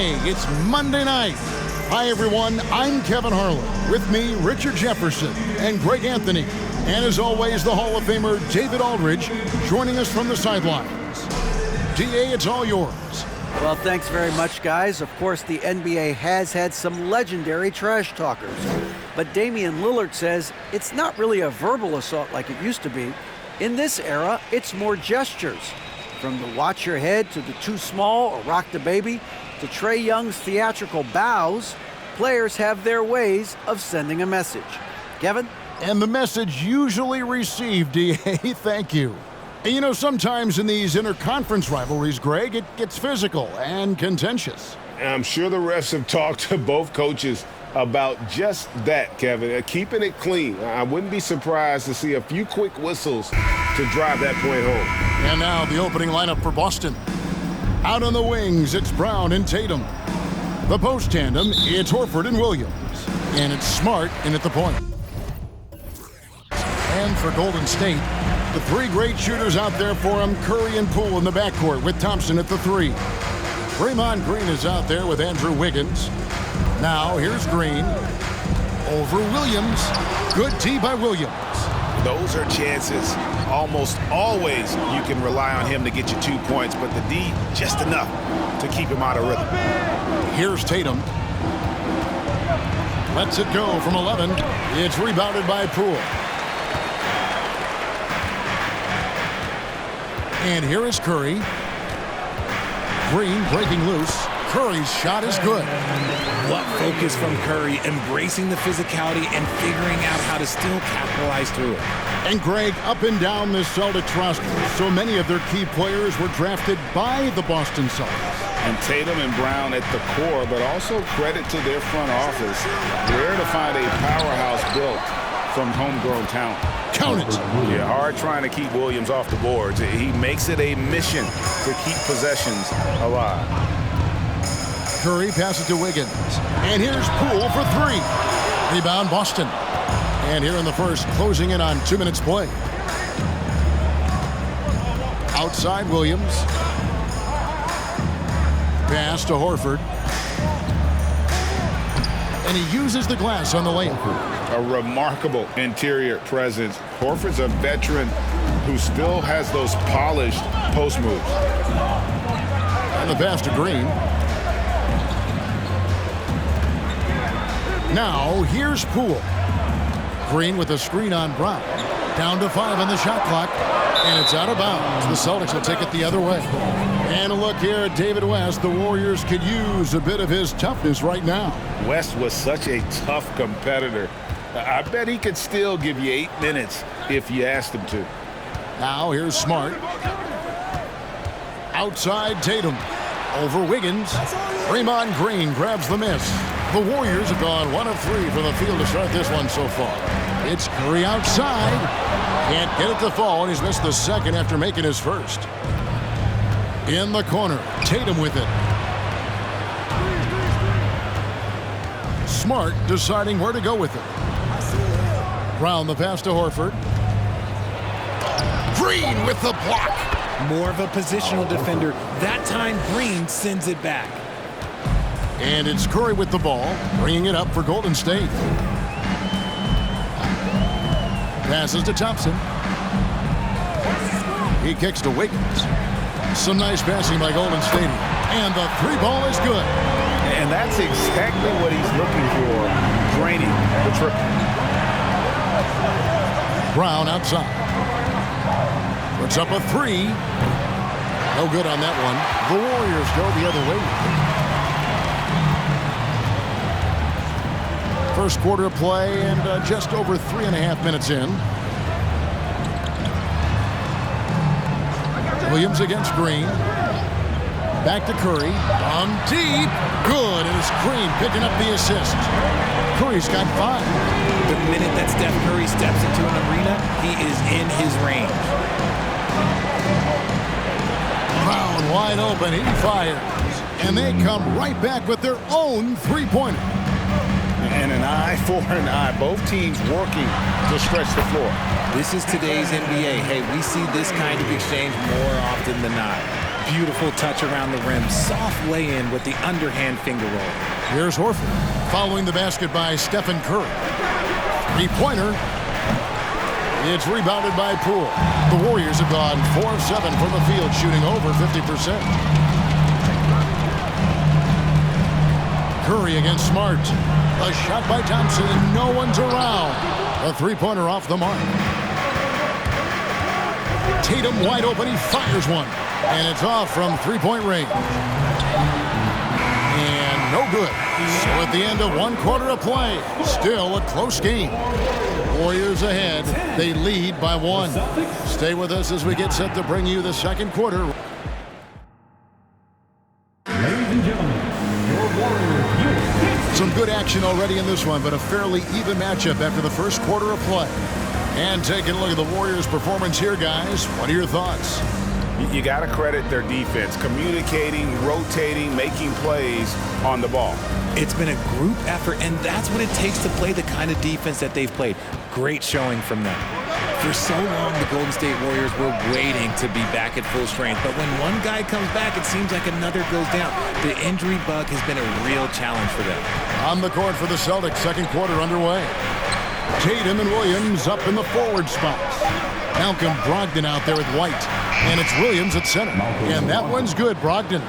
Hey, it's Monday night. Hi, everyone. I'm Kevin Harlan. With me, Richard Jefferson and Greg Anthony. And as always, the Hall of Famer David Aldridge joining us from the sidelines. DA, it's all yours. Well, thanks very much, guys. Of course, the NBA has had some legendary trash talkers. But Damian Lillard says it's not really a verbal assault like it used to be. In this era, it's more gestures. From the watch your head to the too small or rock the baby to Trae Young's theatrical bows, players have their ways of sending a message. Kevin? And the message usually received, DA. Thank you. And you know, sometimes in these interconference rivalries, Greg, it gets physical and contentious. I'm sure the refs have talked to both coaches about just that, Kevin. Keeping it clean. I wouldn't be surprised to see a few quick whistles to drive that point home. And now the opening lineup for Boston. Out on the wings, it's Brown and Tatum. The post tandem, it's Horford and Williams. And it's Smart in at the point. And for Golden State, the three great shooters out there for him, Curry and Poole in the backcourt with Thompson at the three. Draymond Green is out there with Andrew Wiggins. Now here's Green over Williams. Good D by Williams. Those are chances. Almost always you can rely on him to get you 2 points, but the D, just enough to keep him out of rhythm. Here's Tatum. Lets it go from 11. It's rebounded by Poole. And here is Curry. Green breaking loose. Curry's shot is good. What focus from Curry, embracing the physicality and figuring out how to still capitalize through it. And Greg, up and down this Celtics roster, so many of their key players were drafted by the Boston Celtics. And Tatum and Brown at the core, but also credit to their front office. Rare to find a powerhouse built from homegrown talent. Count it. Yeah, hard trying to keep Williams off the boards. He makes it a mission to keep possessions alive. Curry passes to Wiggins. And here's Poole for three. Rebound Boston. And here in the first, closing in on 2 minutes play. Outside Williams. Pass to Horford. And he uses the glass on the layup. A remarkable interior presence. Horford's a veteran who still has those polished post moves. And the pass to Green. Now, here's Poole. Green with a screen on Brown. Down to 5 on the shot clock. And it's out of bounds. The Celtics will take it the other way. And a look here at David West. The Warriors could use a bit of his toughness right now. West was such a tough competitor. I bet he could still give you 8 minutes if you asked him to. Now here's Smart. Outside Tatum. Over Wiggins. Draymond Green grabs the miss. The Warriors have gone 1 of 3 from the field to start this one so far. It's Curry outside. Can't get it to fall, and he's missed the second after making his first. In the corner, Tatum with it. Smart deciding where to go with it. Brown the pass to Horford. Green with the block. More of a positional defender. That time, Green sends it back. And it's Curry with the ball, bringing it up for Golden State. Passes to Thompson. He kicks to Wiggins. Some nice passing by Golden State. And the three ball is good. And that's exactly what he's looking for, draining the triple. Brown outside. Puts up a three. No good on that one. The Warriors go the other way. First quarter of play and just over 3.5 minutes in. Williams against Green. Back to Curry. On deep. Good. And it's Green picking up the assist. Curry's got 5. The minute that Steph Curry steps into an arena, he is in his range. Brown wide open. He fires. And they come right back with their own three-pointer. And an eye for an eye. Both teams working to stretch the floor. This is today's NBA. Hey, we see this kind of exchange more often than not. Beautiful touch around the rim. Soft lay-in with the underhand finger roll. Here's Horford following the basket by Stephen Curry. Three-pointer. It's rebounded by Poole. The Warriors have gone 4 of 7 from the field, shooting over 50%. Curry against Smart. A shot by Thompson, and no one's around. A three-pointer off the mark. Tatum wide open. He fires one, and it's off from three-point range. And no good. So at the end of 1 quarter of play, still a close game. Warriors ahead. They lead by 1. Stay with us as we get set to bring you the second quarter. Ladies and gentlemen, your Warriors. Some good action already in this one, but a fairly even matchup after the first quarter of play. And taking a look at the Warriors' performance here, guys. What are your thoughts? You got to credit their defense, communicating, rotating, making plays on the ball. It's been a group effort, and that's what it takes to play the kind of defense that they've played. Great showing from them. For so long, the Golden State Warriors were waiting to be back at full strength, but when one guy comes back, it seems like another goes down. The injury bug has been a real challenge for them. On the court for the Celtics, second quarter underway. Tatum and Williams up in the forward spots. Malcolm Brogdon out there with White. And it's Williams at center. And that one's good, Brogdon.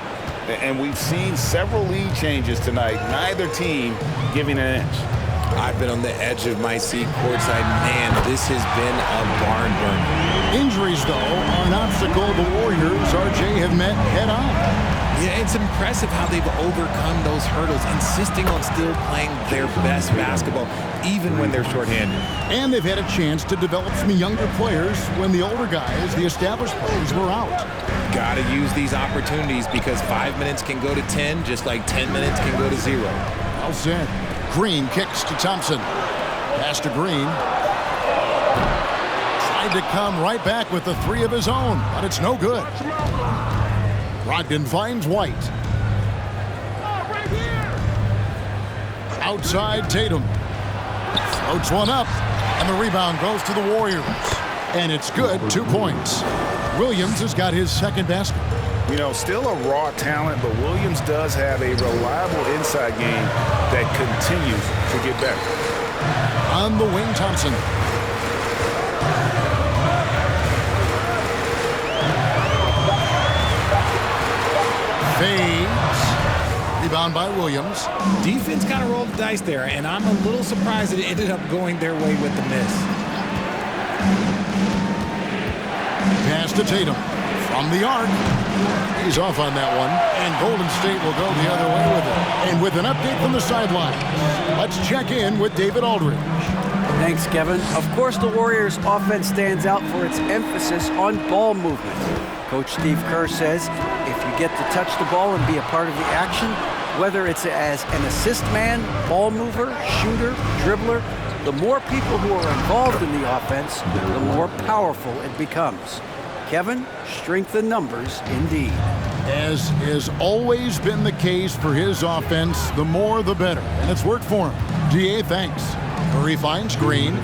And we've seen several lead changes tonight, neither team giving an inch. I've been on the edge of my seat courtside. Man, this has been a barn burner. Injuries, though, are an obstacle the Warriors, RJ, have met head-on. Yeah, it's impressive how they've overcome those hurdles, insisting on still playing their best basketball, even when they're shorthanded. And they've had a chance to develop some younger players when the older guys, the established players, were out. Got to use these opportunities because 5 minutes can go to 10, just like 10 minutes can go to 0. Well said. Green kicks to Thompson. Pass to Green. Tried to come right back with the three of his own, but it's no good. Brogdon finds White. Outside Tatum. Floats one up, and the rebound goes to the Warriors. And it's good, 2 points. Williams has got his second basket. You know, still a raw talent, but Williams does have a reliable inside game that continues to get better. On the wing, Thompson. Fades. Rebound by Williams. Defense kind of rolled the dice there, and I'm a little surprised that it ended up going their way with the miss. Pass to Tatum. From the arc. He's off on that one. And Golden State will go the other way with it. And with an update from the sideline, let's check in with David Aldridge. Thanks, Kevin. Of course, the Warriors' offense stands out for its emphasis on ball movement. Coach Steve Kerr says if you get to touch the ball and be a part of the action, whether it's as an assist man, ball mover, shooter, dribbler, the more people who are involved in the offense, the more powerful it becomes. Kevin, strength in numbers indeed. As has always been the case for his offense, the more the better. And it's worked for him. DA, thanks. Curry finds Green. 2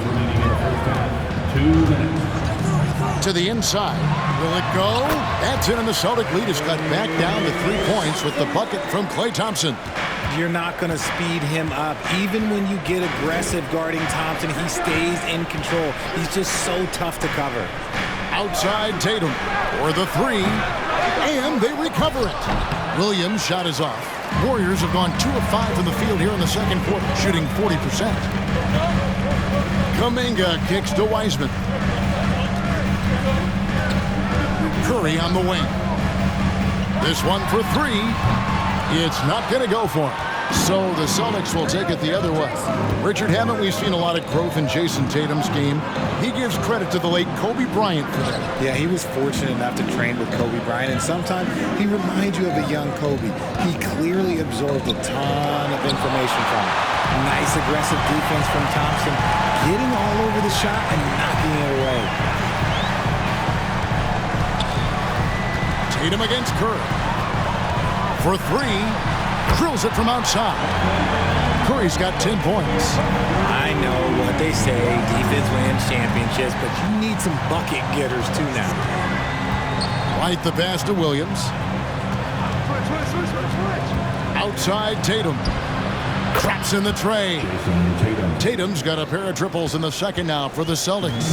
minutes. To the inside. Will it go? That's in, and the Celtic lead is cut back down to 3 points with the bucket from Klay Thompson. You're not going to speed him up. Even when you get aggressive guarding Thompson, he stays in control. He's just so tough to cover. Outside Tatum for the three, and they recover it. Williams' shot is off. Warriors have gone 2 of 5 from the field here in the second quarter, shooting 40%. Kuminga kicks to Wiseman. Curry on the wing. This one for 3. It's not going to go for him. So the Celtics will take it the other way. Richard, haven't we seen a lot of growth in Jason Tatum's game? He gives credit to the late Kobe Bryant for that. Yeah, he was fortunate enough to train with Kobe Bryant, and sometimes he reminds you of a young Kobe. He clearly absorbed a ton of information from him. Nice aggressive defense from Thompson, getting all over the shot and knocking it away. Tatum against Curry. For 3. Drills it from outside. Curry's got 10 points. I know what they say, defense wins championships, but you need some bucket getters too now. Right the pass to Williams. Outside Tatum. Traps in the tray. Tatum's got a pair of triples in the second now for the Celtics.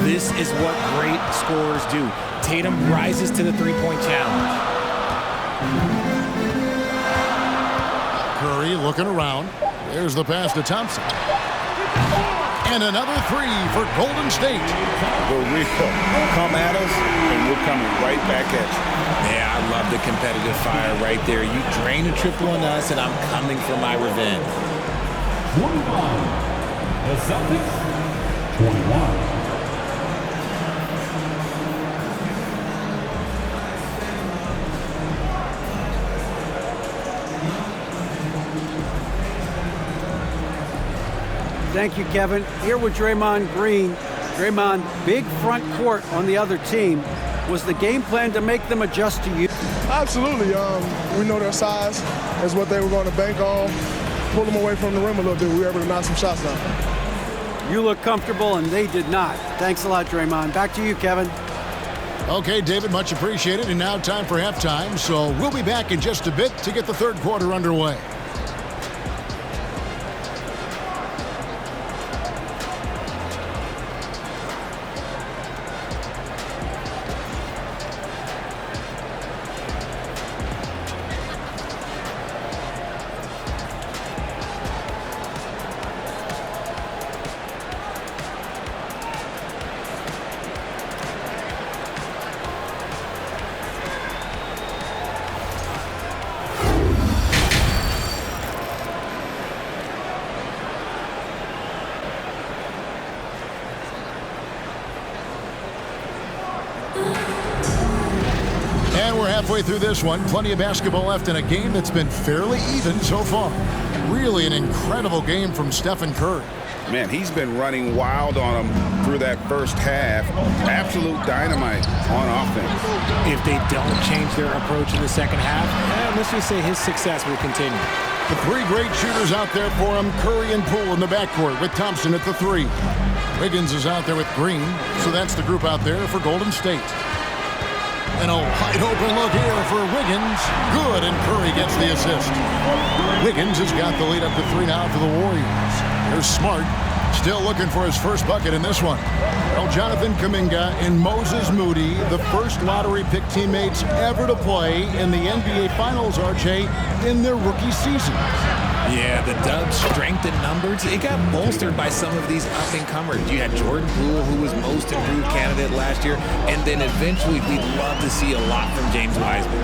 This is what great scorers do. Tatum rises to the three-point challenge. Curry looking around. There's the pass to Thompson. And another three for Golden State. The real come at us, and we're coming right back at you. Yeah, I love the competitive fire right there. You drain a triple on us, and I'm coming for my revenge. 25. The Celtics, 21. Thank you, Kevin. Here with Draymond Green. Draymond, big front court on the other team. Was the game plan to make them adjust to you? Absolutely. We know their size is what they were going to bank on. Pull them away from the rim a little bit. We were able to knock some shots down. You look comfortable, and they did not. Thanks a lot, Draymond. Back to you, Kevin. Okay, David, much appreciated. And now time for halftime. So we'll be back in just a bit to get the third quarter underway. And we're halfway through this one. Plenty of basketball left in a game that's been fairly even so far. Really an incredible game from Stephen Curry. Man, he's been running wild on them through that first half. Absolute dynamite on offense. If they don't change their approach in the second half, let's just say his success will continue. The three great shooters out there for him. Curry and Poole in the backcourt with Thompson at the three. Wiggins is out there with Green. So that's the group out there for Golden State. And a wide open look here for Wiggins. Good, and Curry gets the assist. Wiggins has got the lead up to three now for the Warriors. Here's Smart, still looking for his first bucket in this one. Well, Jonathan Kuminga and Moses Moody, the first lottery pick teammates ever to play in the NBA Finals, RJ, in their rookie seasons. Yeah, the Dubs' strength in numbers, it got bolstered by some of these up-and-comers. You had Jordan Poole, who was most improved candidate last year, and then eventually we'd love to see a lot from James Wiseman.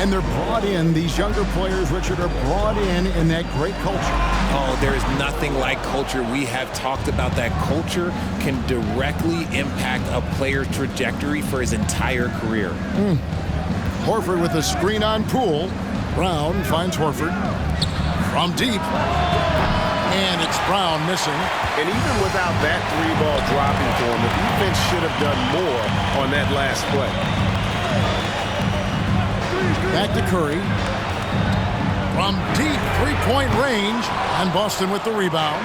And they're brought in, these younger players, Richard, are brought in that great culture. Oh, there is nothing like culture. We have talked about that culture can directly impact a player's trajectory for his entire career. Horford with a screen on Poole. Brown finds Horford. From deep, and it's Brown missing. And even without that three ball dropping for him, the defense should have done more on that last play. Back to Curry. From deep three-point range, and Boston with the rebound.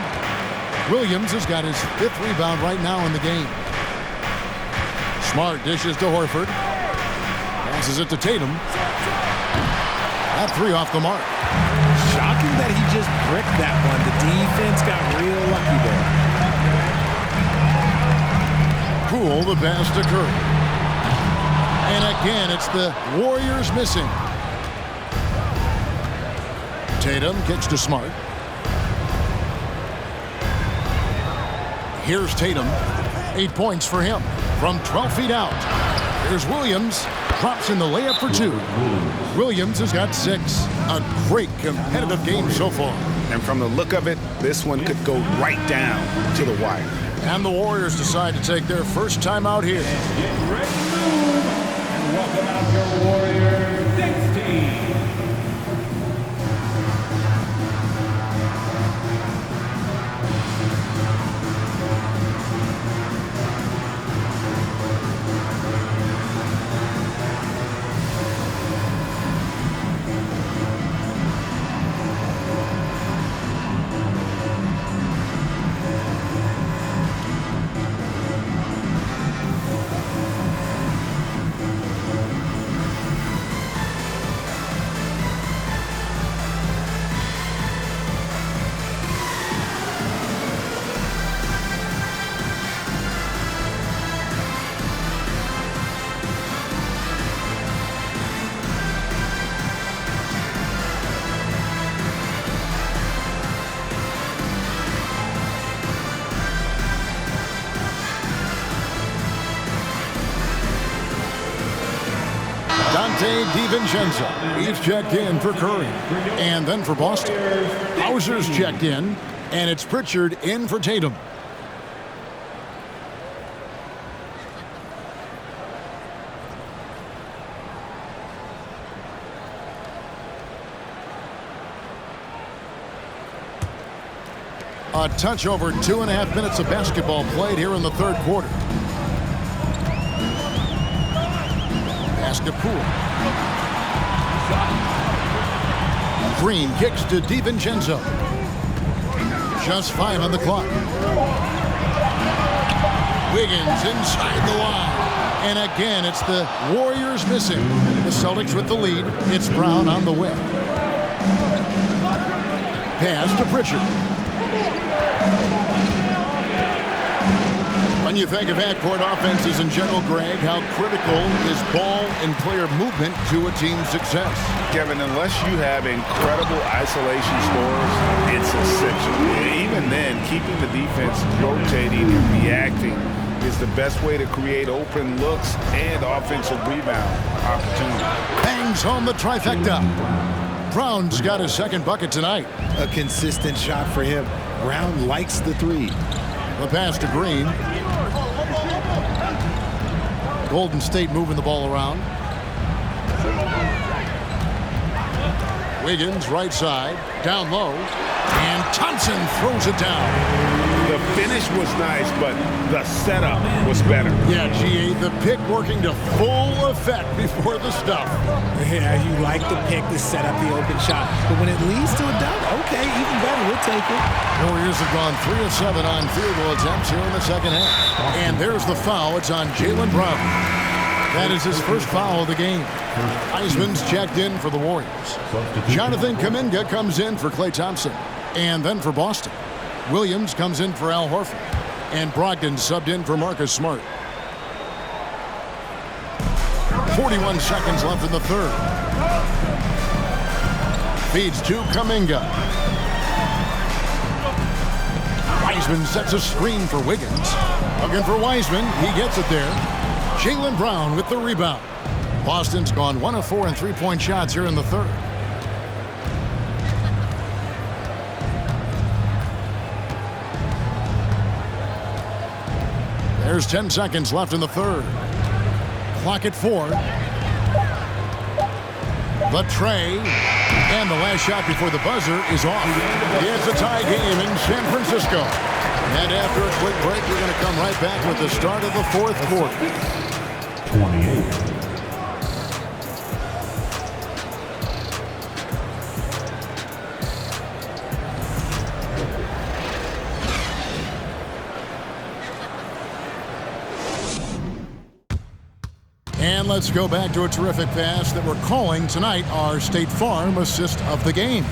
Williams has got his fifth rebound right now in the game. Smart dishes to Horford. Passes it to Tatum. That three off the mark. Shocking that he just bricked that one. The defense got real lucky there. Poole the pass to Curry. And again, it's the Warriors missing. Tatum kicks to Smart. Here's Tatum. 8 points for him from 12 feet out. Here's Williams. Drops in the layup for two. Williams has got 6. A great competitive game so far. And from the look of it, this one could go right down to the wire. And the Warriors decide to take their first time out here. Get ready to move. And welcome out your Warriors 16. Dante DiVincenzo. He's checked in for Curry. And then for Boston, Hauser's checked in, and it's Pritchard in for Tatum. A touch over 2.5 minutes of basketball played here in the third quarter. Pass to Poole. Green kicks to DiVincenzo. Just 5 on the clock. Wiggins inside the line. And again, it's the Warriors missing. The Celtics with the lead. It's Brown on the whip. Pass to Pritchard. When you think of half-court offenses in general, Greg, how critical is ball and player movement to a team's success? Kevin, unless you have incredible isolation scores, it's essential. Even then, keeping the defense rotating and reacting is the best way to create open looks and offensive rebound opportunity. Bangs home the trifecta. Brown's got his second bucket tonight. A consistent shot for him. Brown likes the three. The pass to Green. Golden State moving the ball around. Wiggins right side, down low, and Thompson throws it down. The finish was nice, but the setup was better. Yeah, GA, the pick working to full effect before the stuff. Yeah, you like the pick to set up the open shot, but when it leads to a dunk, okay, even better, we'll take it. Warriors have gone 3 of 7 on field goal attempts here in the second half. And there's the foul. It's on Jaylen Brown. That is his first foul of the game. Heisman's checked in for the Warriors. Jonathan Kuminga comes in for Klay Thompson. And then for Boston, Williams comes in for Al Horford. And Brogdon subbed in for Marcus Smart. 41 seconds left in the third. Feeds to Kuminga. Wiseman sets a screen for Wiggins. Looking for Wiseman. He gets it there. Jaylen Brown with the rebound. Boston's gone 1 of 4 in three-point shots here in the third. There's 10 seconds left in the third. Clock at 4. The tray. And the last shot before the buzzer is off. It's a tie game in San Francisco. And after a quick break, we're going to come right back with the start of the fourth quarter. 28. And let's go back to a terrific pass that we're calling tonight our State Farm assist of the game.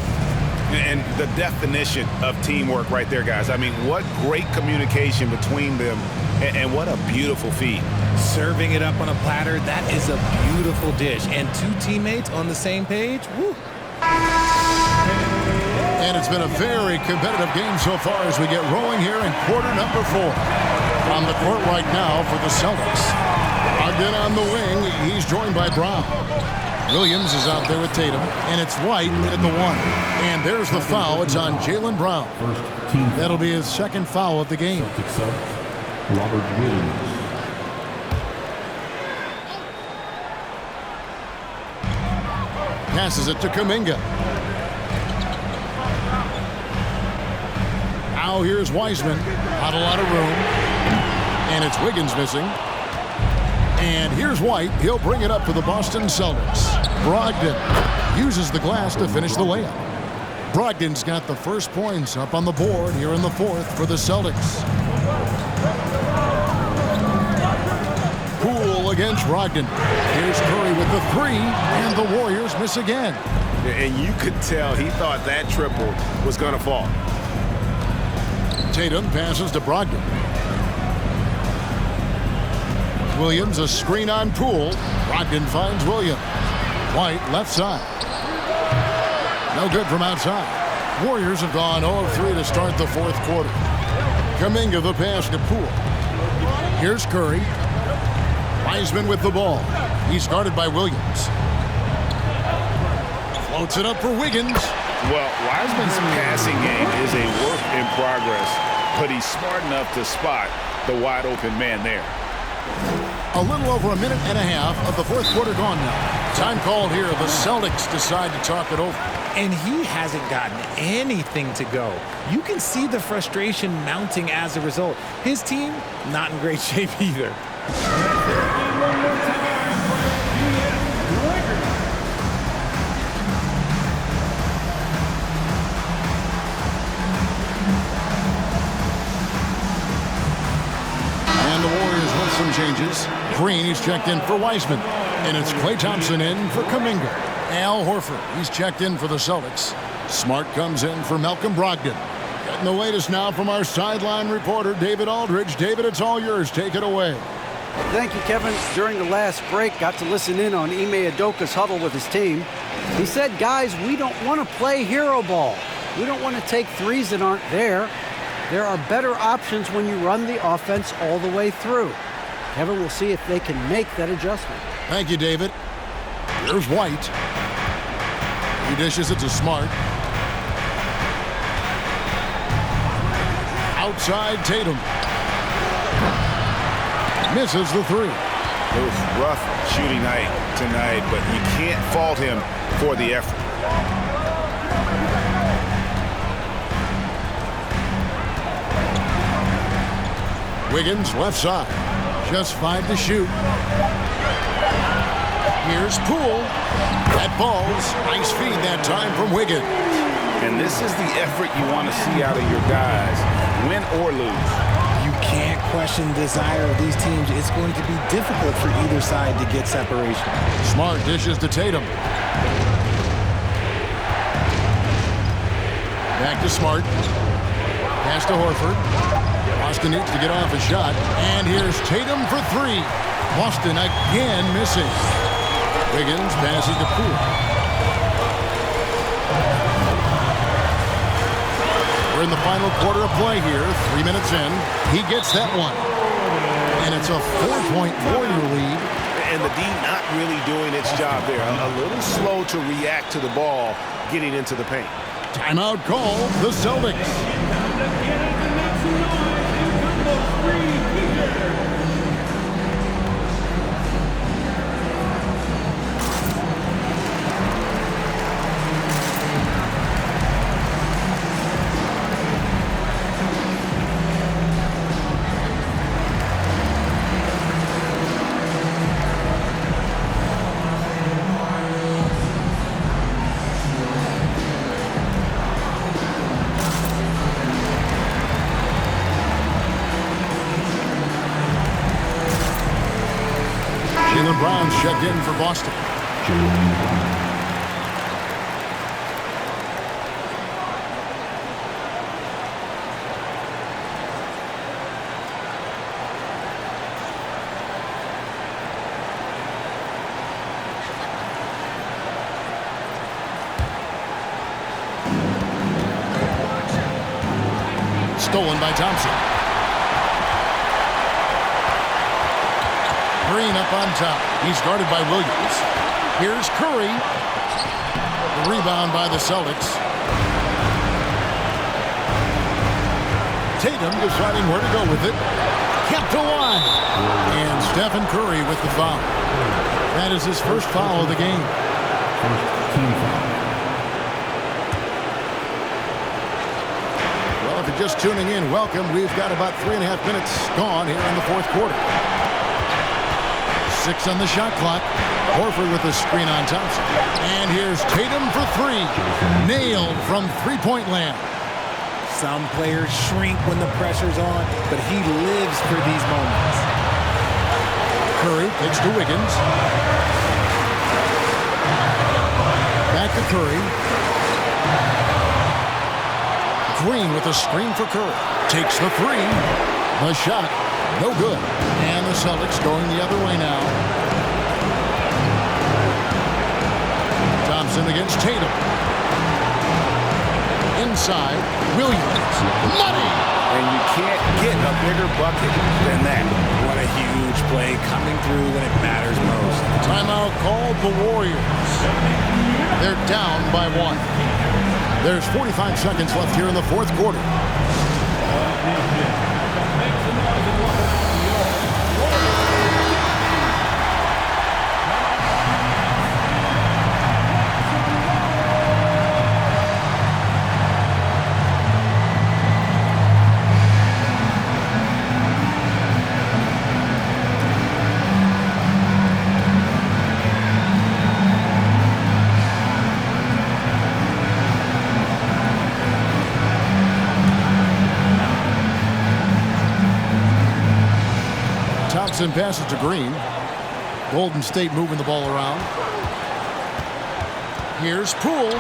And the definition of teamwork right there, guys. I mean, what great communication between them, and what a beautiful feed. Serving it up on a platter, that is a beautiful dish. And two teammates on the same page, woo. And it's been a very competitive game so far as we get rolling here in quarter number 4. On the court right now for the Celtics. Ogden on the wing, he's joined by Brown. Williams is out there with Tatum, and it's White at the 1. And there's the foul. It's on Jaylen Brown. That'll be his second foul of the game. Robert Williams. Passes it to Kuminga. Now here's Wiseman. Not a lot of room. And it's Wiggins missing. And here's White. He'll bring it up for the Boston Celtics. Brogdon uses the glass to finish the layup. Brogdon's got the first points up on the board here in the fourth for the Celtics. Poole against Brogdon. Here's Curry with the 3, and the Warriors miss again. And you could tell he thought that triple was going to fall. Tatum passes to Brogdon. Williams, a screen on Poole. Brogdon finds Williams. White, left side. No good from outside. Warriors have gone 0-3 to start the fourth quarter. Kuminga the pass to Poole. Here's Curry. Wiseman with the ball. He's guarded by Williams. Floats it up for Wiggins. Well, Wiseman's passing game is a work in progress, but he's smart enough to spot the wide open man there. A little over a minute and a half of the fourth quarter gone now. Time called here. The Celtics decide to talk it over. And he hasn't gotten anything to go. You can see the frustration mounting as a result. His team, not in great shape either. And the Warriors with some changes. Green, he's checked in for Wiseman. And it's Klay Thompson in for Kuminga. Al Horford, he's checked in for the Celtics. Smart comes in for Malcolm Brogdon. Getting the latest now from our sideline reporter, David Aldridge. David, it's all yours. Take it away. Thank you, Kevin. During the last break, got to listen in on Ime Udoka's huddle with his team. He said, guys, we don't want to play hero ball. We don't want to take threes that aren't there. There are better options when you run the offense all the way through. Kevin will see if they can make that adjustment. Thank you, David. Here's White. He dishes it to Smart. Outside Tatum. Misses the three. It was rough shooting night tonight, but you can't fault him for the effort. Wiggins left side. Just 5 to shoot. Here's Poole. That falls. Nice feed that time from Wiggins. And this is the effort you want to see out of your guys, win or lose. You can't question the desire of these teams. It's going to be difficult for either side to get separation. Smart dishes to Tatum. Back to Smart. Pass to Horford. Boston needs to get off a shot. And here's Tatum for three. Boston again missing. Wiggins passes to Poole. We're in the final quarter of play here. 3 minutes in. He gets that one. And it's a 4-point Warrior lead. And the D not really doing its job there. A little slow to react to the ball getting into the paint. Timeout call, the Celtics. Jaylen Brown's checked in for Boston. Stolen by Thompson. Green up on top. He's guarded by Williams. Here's Curry. The rebound by the Celtics. Tatum deciding where to go with it. Kept to one. And Stephen Curry with the foul. That is his first foul of the game. Well, if you're just tuning in, welcome. We've got about 3.5 minutes gone here in the fourth quarter. 6 on the shot clock. Horford with the screen on Thompson. And here's Tatum for three. Nailed from three-point land. Some players shrink when the pressure's on, but he lives for these moments. Curry takes to Wiggins. Back to Curry. Green with a screen for Curry. Takes the three. The shot. No good. And the Celtics going the other way now. Thompson against Tatum. Inside. Williams. Money. and you can't get a bigger bucket than that. What a huge play coming through when it matters most. Timeout called the Warriors. They're down by 1. There's 45 seconds left here in the fourth quarter. Thompson passes to Green. Golden State moving the ball around. Here's Poole.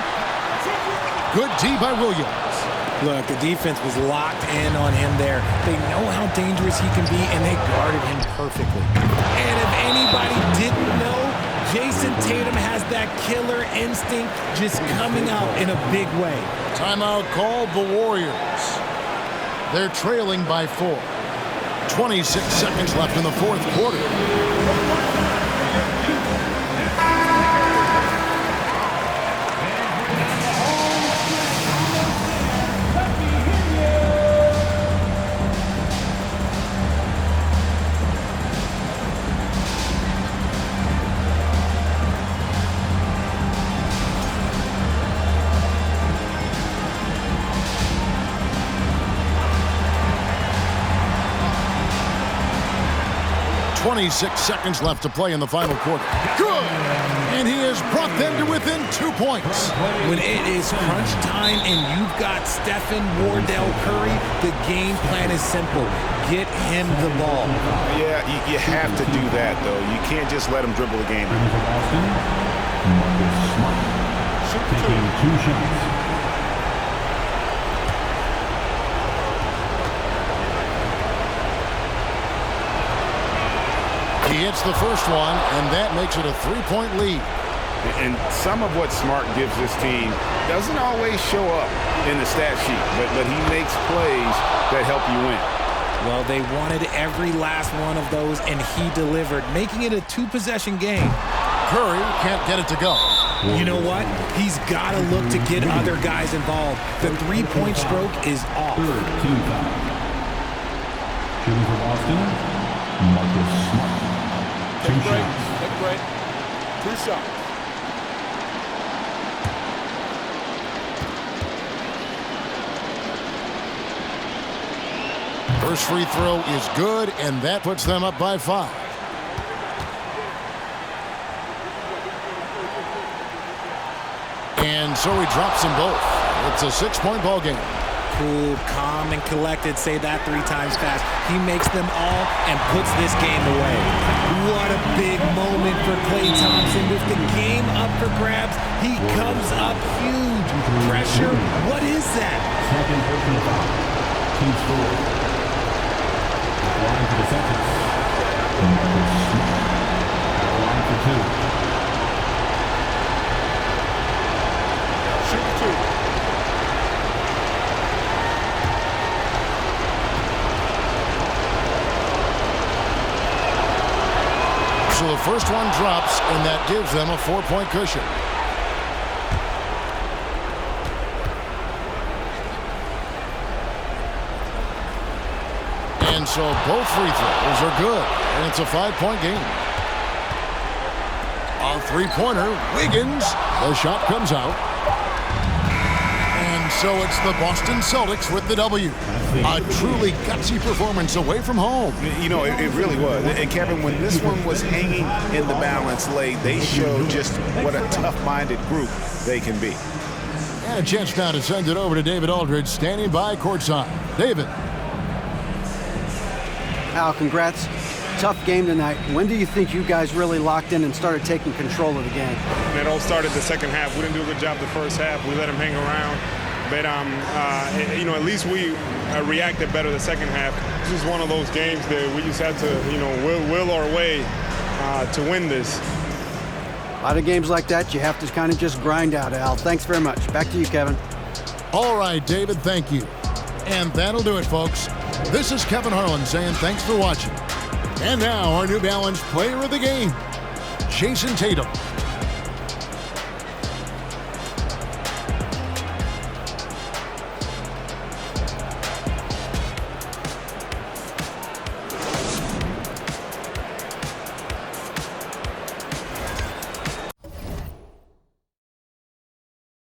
Good D by Williams. Look, the defense was locked in on him there. They know how dangerous he can be, and they guarded him perfectly. And if anybody didn't know, Jason Tatum has that killer instinct just coming out in a big way. Timeout called the Warriors. They're trailing by 4. 26 seconds left in the fourth quarter. .26 seconds left to play in the final quarter. Good! And he has brought them to within 2 points. When it is crunch time and you've got Stephen Wardell Curry, the game plan is simple. Get him the ball. Yeah, you have to do that, though. You can't just let him dribble the game. Taking 2 shots. He hits the first one, and that makes it a 3-point lead. And some of what Smart gives this team doesn't always show up in the stat sheet, but he makes plays that help you win. Well, they wanted every last one of those, and he delivered, making it a 2-possession game. Curry can't get it to go. You know what? He's got to look to get other guys involved. The 3-point stroke is off. Team foul. Shooting for Boston, Marcus Smart. 2 shots. Take a break. 2 shots. First free throw is good, and that puts them up by 5. And so he drops them both. It's a 6-point ball game. Cool, calm, and collected. Say that 3 times fast. He makes them all and puts this game away. What a big moment for Klay Thompson. With the game up for grabs, he comes up huge. Pressure, what is that? Second personal foul. Team score. Line for the Celtics. Marcus Smart. Line for 2. So the first one drops, and that gives them a 4-point cushion. And so both free throws are good, and it's a 5-point game. A 3-pointer, Wiggins. The shot comes out. And so it's the Boston Celtics with the W. A truly gutsy performance away from home. You know, it really was. And Kevin, when this one was hanging in the balance late, they showed just what a tough-minded group they can be. And a chance now to send it over to David Aldridge, standing by courtside. David. Al, congrats. Tough game tonight. When do you think you guys really locked in and started taking control of the game? It all started the second half. We didn't do a good job the first half. We let them hang around. But, you know, at least we reacted better the second half. This is one of those games that we just had to, you know, will our way to win this. A lot of games like that, you have to kind of just grind out, Al. Thanks very much. Back to you, Kevin. All right, David, thank you. And that'll do it, folks. This is Kevin Harlan saying thanks for watching. And now our New Balance player of the game, Jason Tatum.